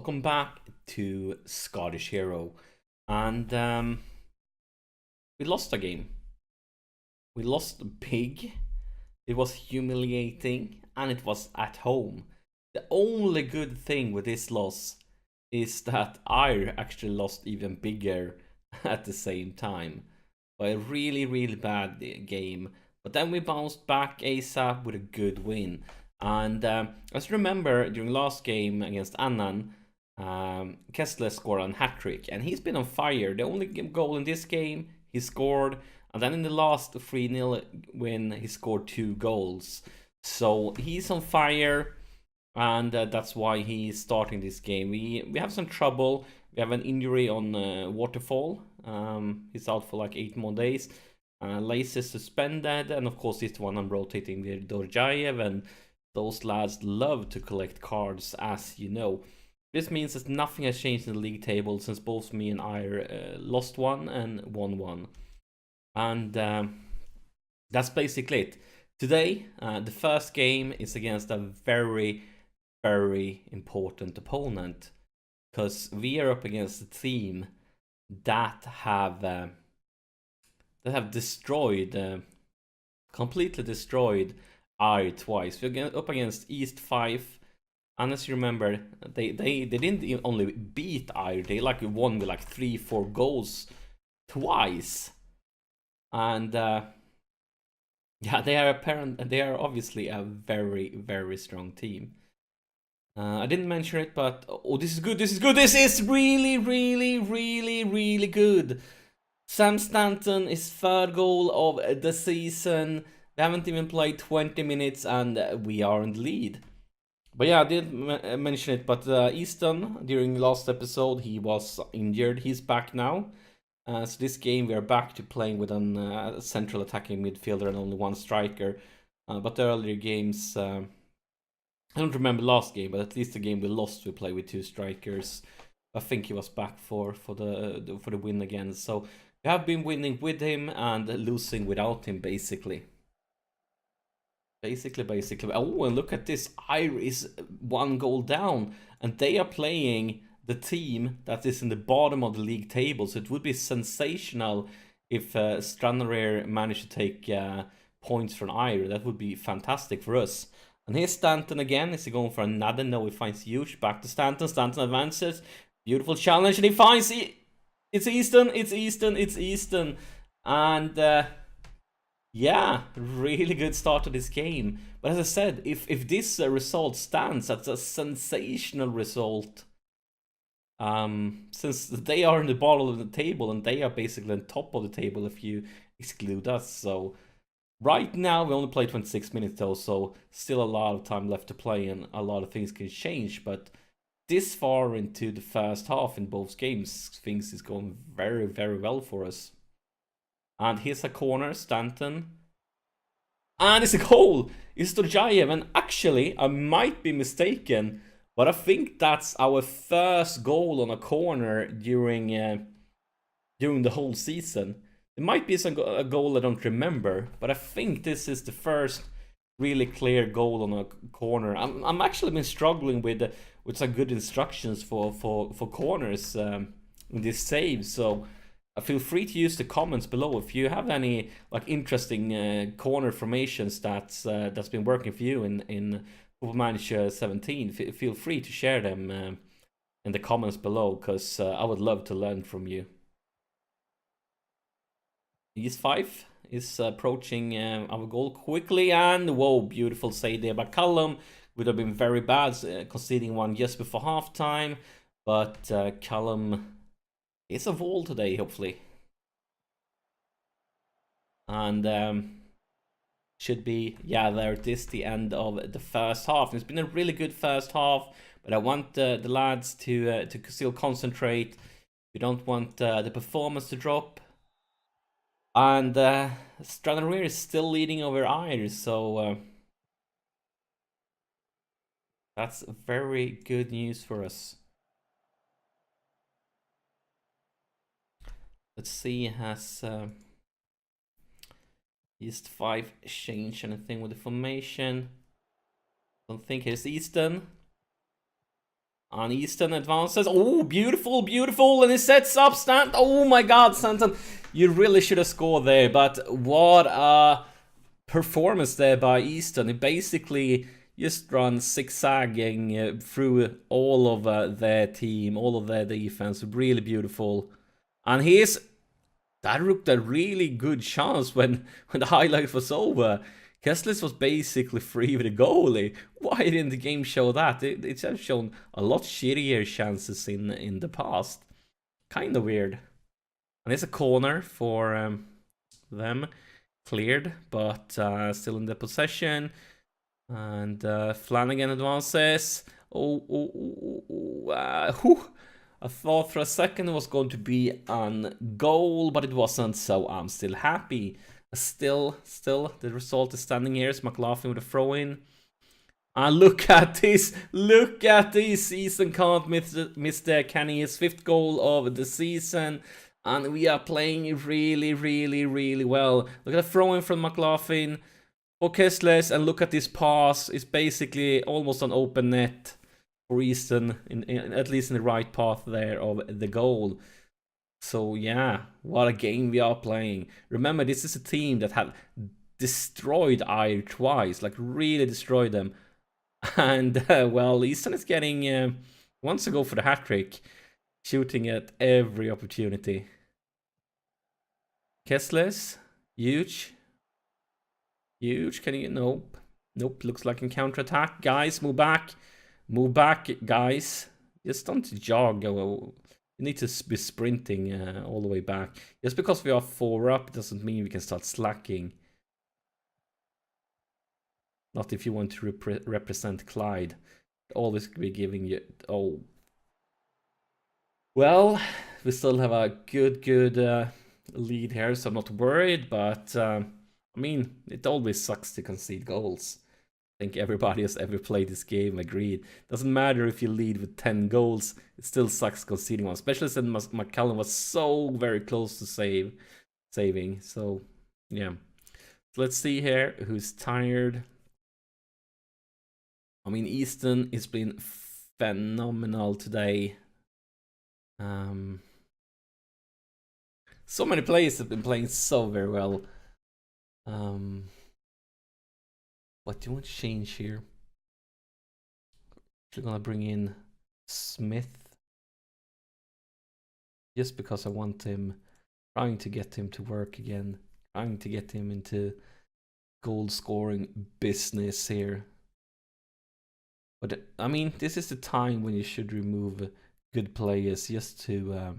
welcome back to Scottish Hero. And we lost a game. We lost big. It was humiliating, and it was at home. The only good thing with this loss is that I actually lost even bigger at the same time. By a really bad game. But then we bounced back ASAP with a good win. And as you remember, during last game against Annan, Kessler scored a hat-trick, and he's been on fire. The only goal in this game, he scored, and then in the last 3-0 win, he scored 2 goals. So he's on fire, and that's why he's starting this game. We have some trouble. We have an injury on Waterfall. He's out for like 8 more days. Lace is suspended, and of course this one I'm rotating with Dorjayev, and those lads love to collect cards, as you know. This means that nothing has changed in the league table since both me and I lost one and won one. And that's basically it. Today, the first game is against a very important opponent, because we are up against a team that have destroyed, completely destroyed I twice. We're up against East 5, and as you remember, they didn't only beat I, they like won with like 3-4 goals twice. And yeah, they are obviously a very strong team. I didn't mention it, but oh, this is good. This is really good. Sam Stanton, his third goal of the season. We haven't even played 20 minutes and we are in the lead. But yeah, I did mention it, but Easton, during last episode, he was injured. He's back now. So this game we are back to playing with a central attacking midfielder and only one striker. But the earlier games, I don't remember last game, but at least the game we lost, we played with 2 strikers. I think he was back for the win again. So we have been winning with him and losing without him, basically. Oh, and look at this. Ire is 1 goal down, and they are playing the team that is in the bottom of the league table. So it would be sensational if Stranraer managed to take points from Ire. That would be fantastic for us. And here's Stanton again. Is he going for another? No, he finds Huge. Back to Stanton. Stanton advances. Beautiful challenge, and he finds it's Easton. And yeah, really good start to this game. But as I said, if this result stands, that's a sensational result. Since they are in the bottom of the table, and they are basically on top of the table if you exclude us. So right now, we only play 26 minutes though, so still a lot of time left to play, and a lot of things can change. But this far into the first half in both games, things is going very well for us. And here's a corner, Stanton. And it's a goal! It's Dorjayev, and actually, I might be mistaken, but I think that's our first goal on a corner during the whole season. It might be a goal I don't remember, but I think this is the first really clear goal on a corner. I'm actually been struggling with some good instructions for corners in this save, so feel free to use the comments below if you have any like interesting corner formations that's been working for you in Football Manager 17. Feel free to share them in the comments below, because I would love to learn from you. East 5 is approaching our goal quickly, and whoa, beautiful save there by Callum. Would have been very bad conceding one just before halftime, but Callum is a wall today, hopefully. And should be, yeah, there it is, the end of the first half. It's been a really good first half, but I want the lads to still concentrate. We don't want the performance to drop. And Stranraer is still leading over Ire, so that's very good news for us. Let's see, has East 5 changed anything with the formation? Don't think it's Easton. And Easton advances. Oh, beautiful, beautiful. And he sets up Stanton. Oh my god, Stanton. You really should have scored there. But what a performance there by Easton. He basically just run zigzagging through all of their team, all of their defense. Really beautiful. And that looked a really good chance when the highlight was over. Kessler was basically free with a goalie. Why didn't the game show that? It's shown a lot shittier chances in the past. Kind of weird. And there's a corner for them. Cleared, but still in the possession. And Flanagan advances. I thought for a second it was going to be on goal, but it wasn't, so I'm still happy. Still, the result is standing here. It's McLaughlin with a throw-in. And look at this! Look at this! Easton can't miss there, Kenny. His 5th goal of the season. And we are playing really, really, really well. Look at the throw-in from McLaughlin for Kessler, and look at this pass. It's basically almost an open net for Easton, at least in the right path there of the goal. So yeah, what a game we are playing. Remember, this is a team that had destroyed Ayr twice, like really destroyed them. And well, Easton is getting wants to go for the hat trick, shooting at every opportunity. Kessler's huge. Can you? Nope. Looks like a counter attack. Guys, move back, guys. Just don't jog. You need to be sprinting all the way back. Just because we are 4 up doesn't mean we can start slacking. Not if you want to represent Clyde. Always be giving you... Oh. Well, we still have a good lead here, so I'm not worried. But, I mean, it always sucks to concede goals. I think everybody has ever played this game agreed. Doesn't matter if you lead with 10 goals, it still sucks conceding one. Especially since McCallum was so very close to saving. So, yeah. So let's see here who's tired. I mean, Easton has been phenomenal today. So many players have been playing so very well. What do you want to change here? We're gonna bring in Smith. Just because I want him, trying to get him to work again. Trying to get him into goal scoring business here. But I mean, this is the time when you should remove good players just to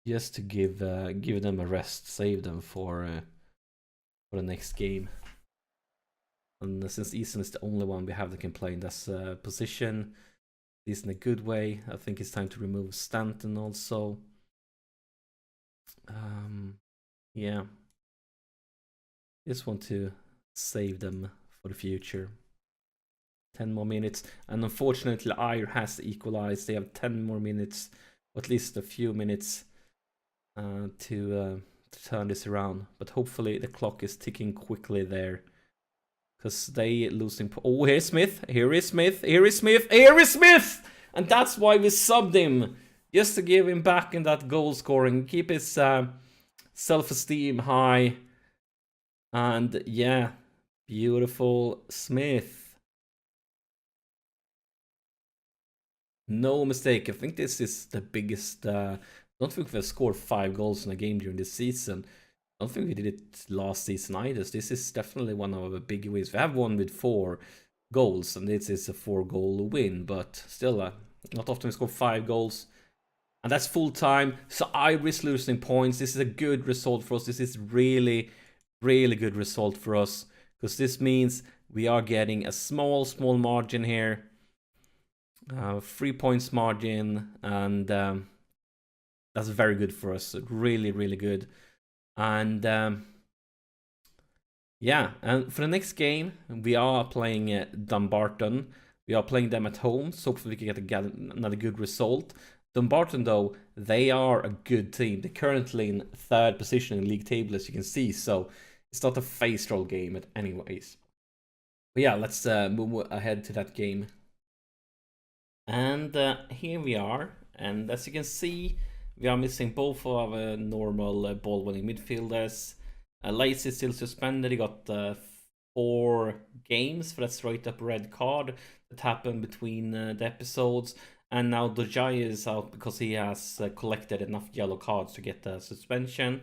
give them a rest, save them for the next game. And since Easton is the only one we have that can play in this position, at least in a good way, I think it's time to remove Stanton also. Yeah, just want to save them for the future. 10 more minutes, and unfortunately Ayr has equalized. They have 10 more minutes, or at least a few minutes to turn this around. But hopefully the clock is ticking quickly there, because they losing. Oh, here's Smith. Here is Smith. And that's why we subbed him, just to give him back in that goal scoring, keep his self-esteem high. And yeah, beautiful Smith. No mistake. I think this is the biggest. I don't think we've scored 5 goals in a game during this season. I don't think we did it last season either. This is definitely one of our big wins. We have won with 4 goals, and this is a 4-goal win. But still, not often we score 5 goals, and that's full time. So I risk losing points. This is a good result for us. This is really good result for us, because this means we are getting a small margin here. 3 points margin, and that's very good for us. Really good. And yeah, and for the next game we are playing Dumbarton. We are playing them at home, so hopefully we can get another good result. Dumbarton, though, they are a good team. They're currently in 3rd position in league table, as you can see, so it's not a face roll game anyways. But yeah, let's move ahead to that game. And here we are. And as you can see, we are missing both of our normal ball-winning midfielders. Lacy is still suspended. He got 4 games for that straight-up red card that happened between the episodes. And now Dojai is out because he has collected enough yellow cards to get the suspension.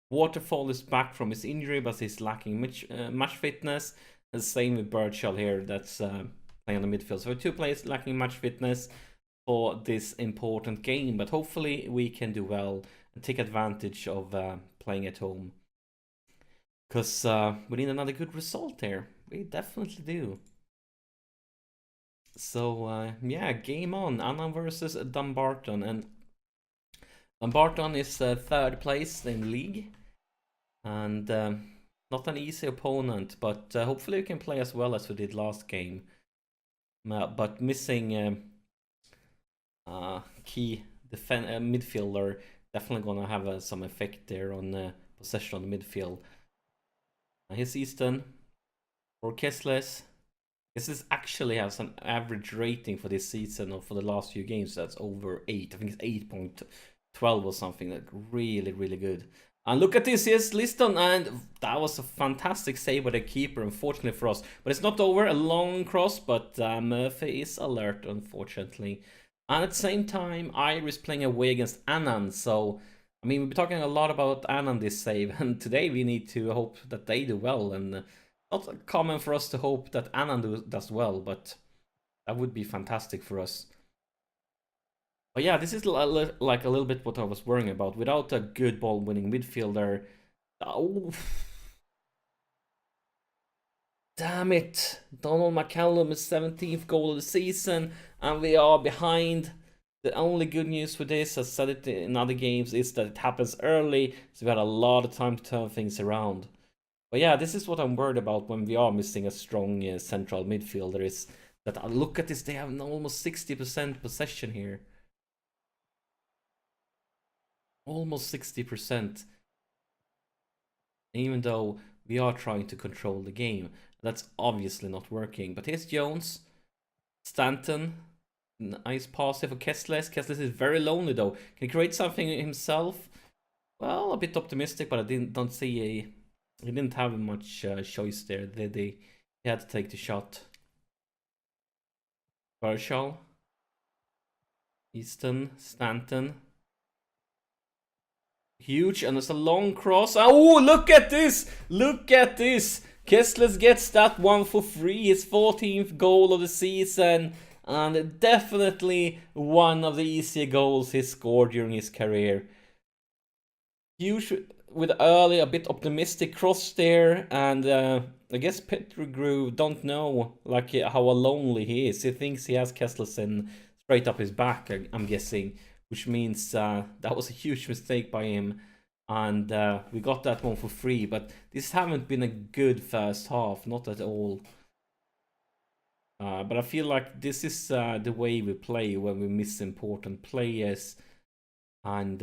Waterfall is back from his injury, but he's lacking match fitness. The same with Birdsall here, that's playing on the midfield. So 2 players lacking match fitness for this important game, but hopefully we can do well and take advantage of playing at home. Because we need another good result there. We definitely do. So yeah, game on. Annan versus Dumbarton. And Dumbarton is 3rd place in the league. And not an easy opponent, but hopefully we can play as well as we did last game. But missing key midfielder definitely gonna have some effect there on possession on the midfield. Here's Easton for Kessles. This actually has an average rating for this season or for the last few games that's over 8. I think it's 8.12 or something. Like really, really good. And look at this, yes, Liston, and that was a fantastic save by the keeper, unfortunately for us. But it's not over, a long cross, but Murphy is alert, unfortunately. And at the same time, Iris playing away against Annan, so, I mean, we've been talking a lot about Annan this save, and today we need to hope that they do well, and not common for us to hope that Annan does well, but that would be fantastic for us. But yeah, this is like a little bit what I was worrying about. Without a good ball-winning midfielder... Oh. Damn it! Donald McCallum is 17th goal of the season, and we are behind. The only good news with this, I've said it in other games, is that it happens early, so we had a lot of time to turn things around. But yeah, this is what I'm worried about when we are missing a strong central midfielder, is that, look at this, they have almost 60% possession here. Almost 60%. Even though we are trying to control the game. That's obviously not working. But here's Jones. Stanton. Nice pass here for Kessles. Kessles is very lonely though. Can he create something himself? Well, a bit optimistic, but I don't see he didn't have much choice there. He had to take the shot. Birdsall. Easton. Stanton. Huge, and it's a long cross. Oh, look at this! Look at this! Kessles gets that one for free. His 14th goal of the season. And definitely one of the easier goals he scored during his career. Huge with early, a bit optimistic cross there. And I guess Pettigrew don't know like how lonely he is. He thinks he has Kessles in straight up his back, I'm guessing. Which means that was a huge mistake by him. And we got that one for free. But this haven't been a good first half. Not at all. But I feel like this is the way we play when we miss important players. And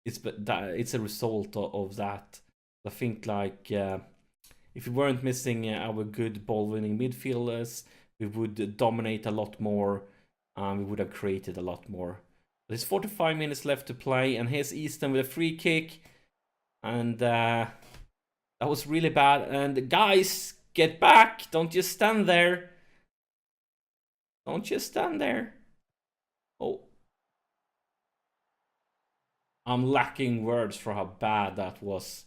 it's a result of that. I think like if we weren't missing our good ball-winning midfielders, we would dominate a lot more. We would have created a lot more. There's 45 minutes left to play, and here's Easton with a free kick. And that was really bad. And guys, get back! Don't just stand there. Don't just stand there. Oh. I'm lacking words for how bad that was.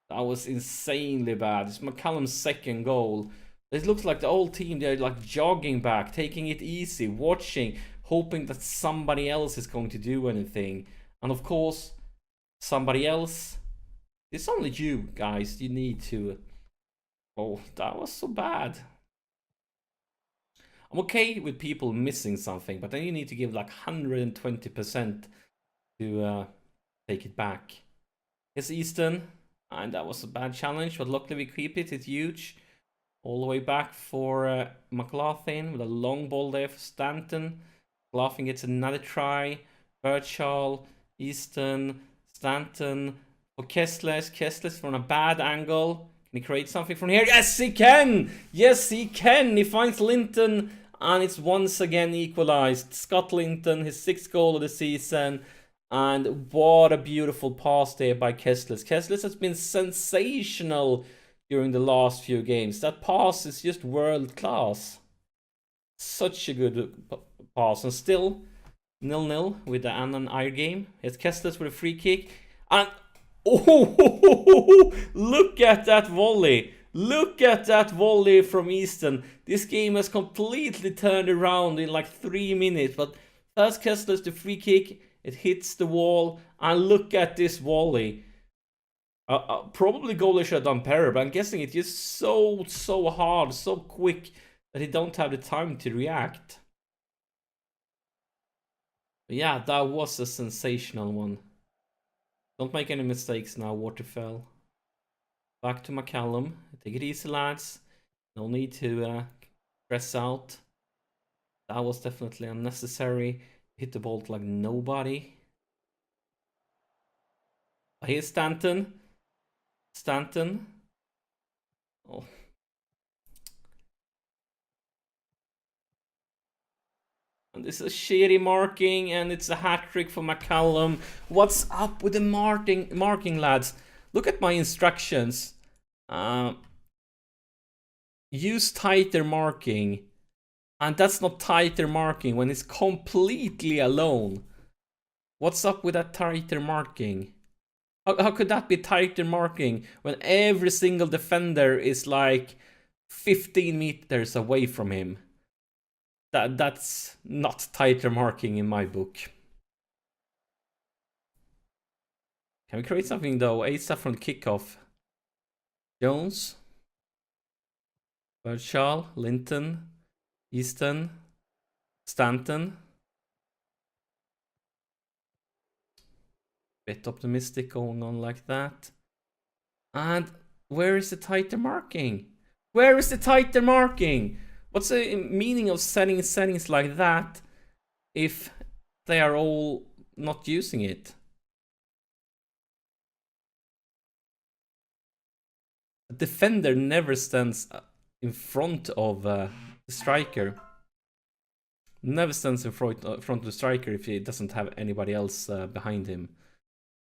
That was insanely bad. It's McCallum's 2nd goal. It looks like the whole team, they're like jogging back, taking it easy, watching, hoping that somebody else is going to do anything. And of course, somebody else, it's only you guys, you need to... Oh, that was so bad. I'm okay with people missing something, but then you need to give like 120% to take it back. It's Easton, and that was a bad challenge, but luckily we keep it, it's huge. All the way back for McLaughlin with a long ball there for Stanton. McLaughlin gets another try. Birdsall, Easton, Stanton for Kessles. Kessles from a bad angle. Can he create something from here? Yes, he can! Yes, he can! He finds Linton. And it's once again equalized. Scott Linton, his 6th goal of the season. And what a beautiful pass there by Kessler. Kessler has been sensational during the last few games. That pass is just world class. Such a good pass. And still 0-0 with the Annan Ayer game. It's Kessler with a free kick. And oh, look at that volley. Look at that volley from Easton. This game has completely turned around in like 3 minutes. But first Kessler's the free kick. It hits the wall. And look at this volley. Probably goalie should have done better, but I'm guessing it's just so hard, so quick that he don't have the time to react. But yeah, that was a sensational one. Don't make any mistakes now, Waterfell. Back to McCallum. Take it easy, lads. No need to press out. That was definitely unnecessary. Hit the ball like nobody. Here's Stanton. Stanton. Oh. And this is shitty marking, and it's a hat-trick for McCallum. What's up with the marking, lads? Look at my instructions. Use tighter marking. And that's not tighter marking when it's completely alone. What's up with that tighter marking? How could that be tighter marking when every single defender is like 15 meters away from him? That's not tighter marking in my book. Can we create something though? ASAP from the kickoff. Jones. Birdshaw. Linton. Easton. Stanton. Bit optimistic going on like that. And where is the tighter marking? Where is the tighter marking? What's the meaning of setting settings like that if they are all not using it? A defender never stands in front of the striker. Never stands in front of the striker if he doesn't have anybody else behind him.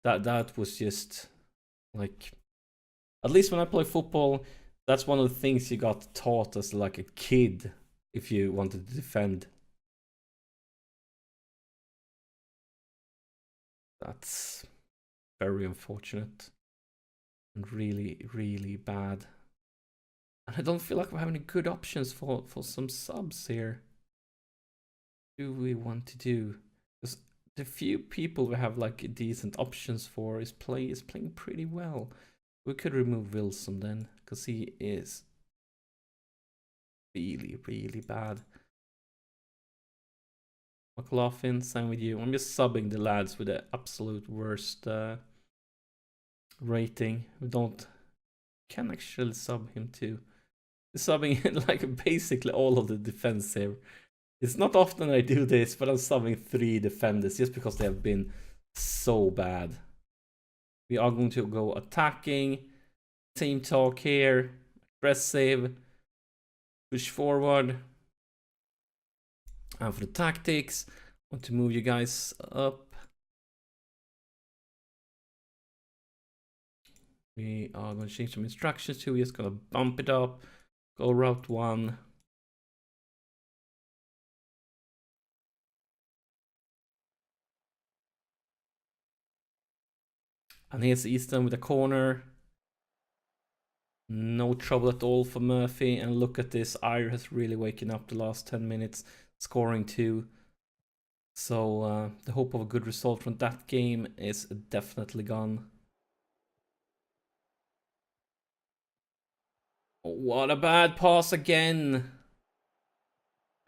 That was just like, at least when I play football, that's one of the things you got taught as like a kid if you wanted to defend. That's very unfortunate and really, really bad. And I don't feel like we have any good options for some subs here. What do we want to do? Because the few people we have like decent options for is playing pretty well. We could remove Wilson then, because he is really, really bad. McLaughlin, same with you. I'm just subbing the lads with the absolute worst rating. We can actually sub him too. Subbing like basically all of the defense here. It's not often I do this, but I'm subbing 3 defenders just because they have been so bad. We are going to go attacking. Team talk here. Aggressive. Push forward. And for the tactics, I want to move you guys up. We are going to change some instructions too. We're just going to bump it up. Go route 1. And here's Easton with a corner. No trouble at all for Murphy. And look at this. Ayer has really waken up the last 10 minutes, scoring 2. So the hope of a good result from that game is definitely gone. What a bad pass again.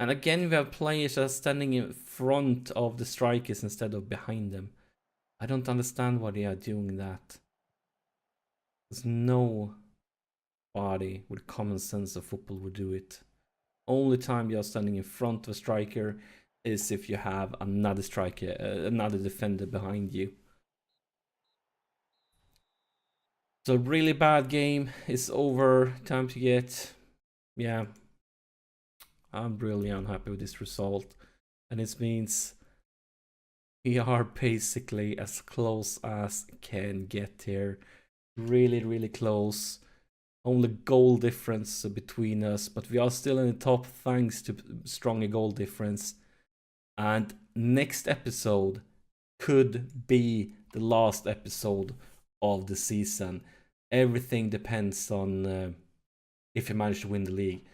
And again, we have players that are standing in front of the strikers instead of behind them. I don't understand why they are doing that. There's no body with common sense of football would do it. Only time you're standing in front of a striker is if you have another striker, another defender behind you. So really bad game. It's over. Time to get, yeah. I'm really unhappy with this result. And it means we are basically as close as can get here. Really, really close. Only goal difference between us, but we are still in the top thanks to stronger goal difference. And next episode could be the last episode of the season. Everything depends on if we manage to win the league.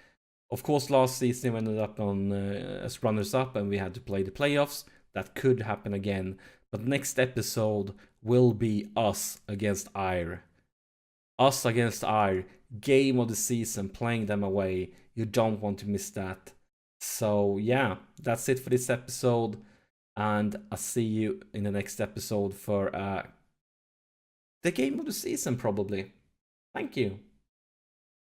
Of course, last season we ended up on as runners-up and we had to play the playoffs. That could happen again. But next episode will be us against Ayr. Us against Ayr. Game of the season, playing them away. You don't want to miss that. So yeah, that's it for this episode. And I'll see you in the next episode for the game of the season, probably. Thank you.